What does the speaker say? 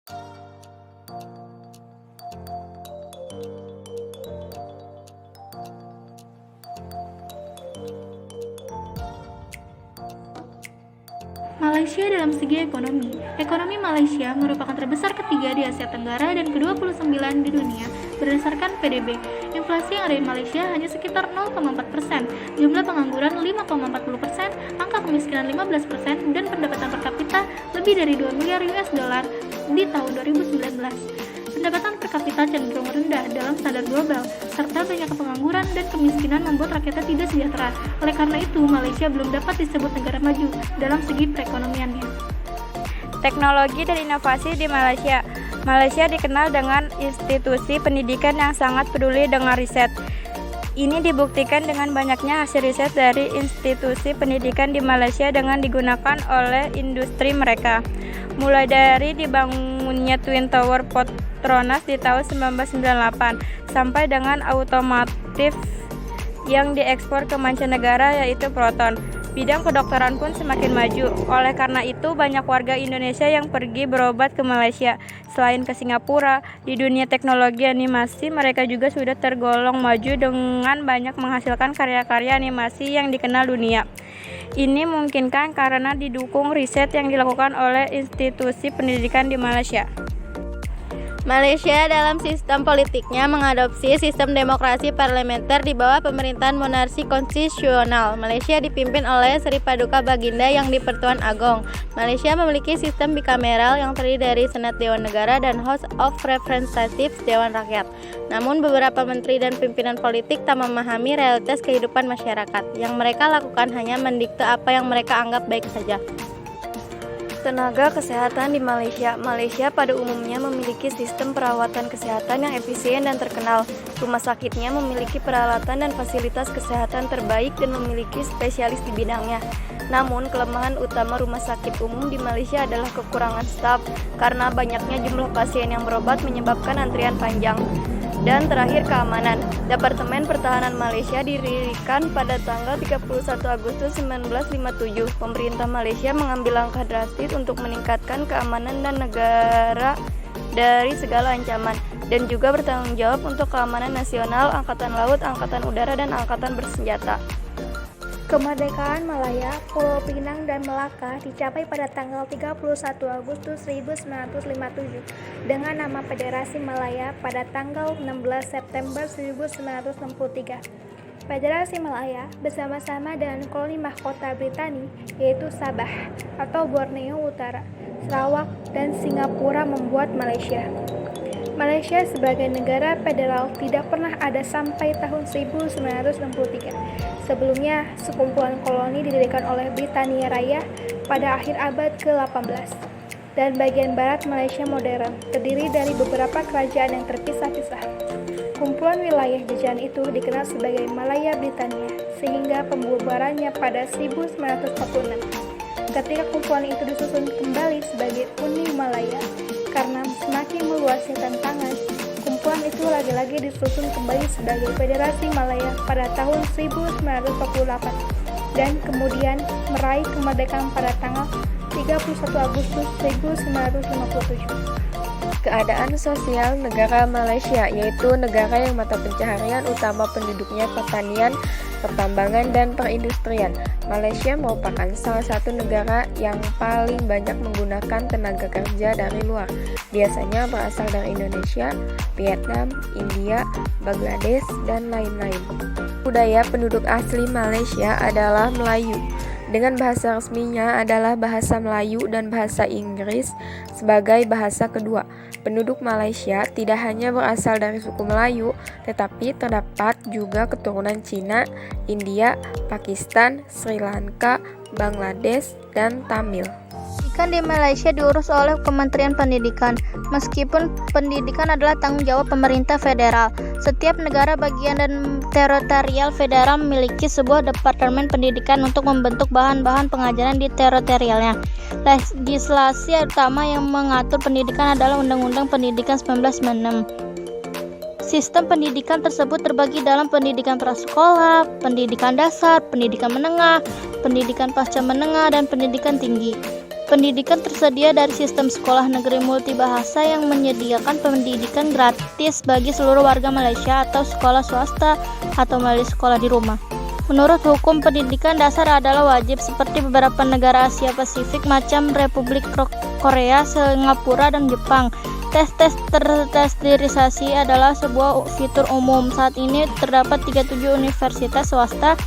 Malaysia dalam segi ekonomi. Ekonomi Malaysia merupakan terbesar ketiga di Asia Tenggara dan ke-29 di dunia berdasarkan PDB. Inflasi yang ada di Malaysia hanya sekitar 0,4%, jumlah pengangguran 5,40%, angka kemiskinan 15%, dan pendapatan per kapita lebih dari 2 miliar US dollar di tahun 2019. Pendapatan per kapita cenderung rendah dalam standar global, serta banyak pengangguran dan kemiskinan membuat rakyatnya tidak sejahtera. Oleh karena itu, Malaysia belum dapat disebut negara maju dalam segi perekonomiannya. Teknologi dan inovasi di Malaysia. Malaysia dikenal dengan institusi pendidikan yang sangat peduli dengan riset. Ini dibuktikan dengan banyaknya hasil riset dari institusi pendidikan di Malaysia dengan digunakan oleh industri mereka. Mulai dari dibangunnya Twin Tower Petronas di tahun 1998 sampai dengan otomotif yang diekspor ke mancanegara yaitu Proton. Bidang kedokteran pun semakin maju. Oleh karena itu, banyak warga Indonesia yang pergi berobat ke Malaysia. Selain ke Singapura, di dunia teknologi animasi, mereka juga sudah tergolong maju dengan banyak menghasilkan karya-karya animasi yang dikenal dunia. Ini mungkinkan karena didukung riset yang dilakukan oleh institusi pendidikan di Malaysia. Malaysia dalam sistem politiknya mengadopsi sistem demokrasi parlementer di bawah pemerintahan monarki konstitusional. Malaysia dipimpin oleh Seri Paduka Baginda yang di Pertuan Agong. Malaysia memiliki sistem bikameral yang terdiri dari Senat Dewan Negara dan House of Representatives Dewan Rakyat. Namun beberapa menteri dan pimpinan politik tak memahami realitas kehidupan masyarakat. Yang mereka lakukan hanya mendikte apa yang mereka anggap baik saja. Tenaga kesehatan di Malaysia. Malaysia pada umumnya memiliki sistem perawatan kesehatan yang efisien dan terkenal. Rumah sakitnya memiliki peralatan dan fasilitas kesehatan terbaik dan memiliki spesialis di bidangnya. Namun, kelemahan utama rumah sakit umum di Malaysia adalah kekurangan staf, karena banyaknya jumlah pasien yang berobat menyebabkan antrian panjang. Dan terakhir, keamanan. Departemen Pertahanan Malaysia didirikan pada tanggal 31 Agustus 1957. Pemerintah Malaysia mengambil langkah drastis untuk meningkatkan keamanan dan negara dari segala ancaman, dan juga bertanggung jawab untuk keamanan nasional, Angkatan Laut, Angkatan Udara, dan Angkatan Bersenjata. Kemerdekaan Malaya, Pulau Pinang, dan Melaka dicapai pada tanggal 31 Agustus 1957 dengan nama Federasi Malaya pada tanggal 16 September 1963. Federasi Malaya bersama-sama dengan koloni mahkota Britani yaitu Sabah atau Borneo Utara, Sarawak, dan Singapura membuat Malaysia. Malaysia sebagai negara federal tidak pernah ada sampai tahun 1963. Sebelumnya, sekumpulan koloni didirikan oleh Britania Raya pada akhir abad ke-18. Dan bagian barat Malaysia modern terdiri dari beberapa kerajaan yang terpisah-pisah. Kumpulan wilayah jajahan itu dikenal sebagai Malaya Britania, sehingga pembubarannya pada 1946. Ketika kumpulan itu disusun kembali sebagai Uni Malaya, karena semakin meluasnya tantangan, kumpulan itu lagi-lagi disusun kembali sebagai Federasi Malaya pada tahun 1948 dan kemudian meraih kemerdekaan pada tanggal 31 Agustus 1957. Keadaan sosial negara Malaysia, yaitu negara yang mata pencaharian utama penduduknya pertanian, pertambangan, dan perindustrian. Malaysia merupakan salah satu negara yang paling banyak menggunakan tenaga kerja dari luar, biasanya berasal dari Indonesia, Vietnam, India, Bangladesh, dan lain-lain. Budaya penduduk asli Malaysia adalah Melayu, dengan bahasa resminya adalah bahasa Melayu dan bahasa Inggris sebagai bahasa kedua. Penduduk Malaysia tidak hanya berasal dari suku Melayu, tetapi terdapat juga keturunan Cina, India, Pakistan, Sri Lanka, Bangladesh, dan Tamil. Pendidikan di Malaysia diurus oleh Kementerian Pendidikan. Meskipun pendidikan adalah tanggung jawab pemerintah federal, setiap negara bagian dan teritorial federal memiliki sebuah departemen pendidikan untuk membentuk bahan-bahan pengajaran di teritorialnya. Legislasi utama yang mengatur pendidikan adalah Undang-Undang Pendidikan 1996. Sistem pendidikan tersebut terbagi dalam pendidikan prasekolah, pendidikan dasar, pendidikan menengah, pendidikan pasca menengah, dan pendidikan tinggi. Pendidikan tersedia dari sistem sekolah negeri multibahasa yang menyediakan pendidikan gratis bagi seluruh warga Malaysia atau sekolah swasta atau melalui sekolah di rumah. Menurut hukum, pendidikan dasar adalah wajib seperti beberapa negara Asia Pasifik macam Republik Korea, Singapura, dan Jepang. Tes terterisasi adalah sebuah fitur umum. Saat ini terdapat 37 universitas swasta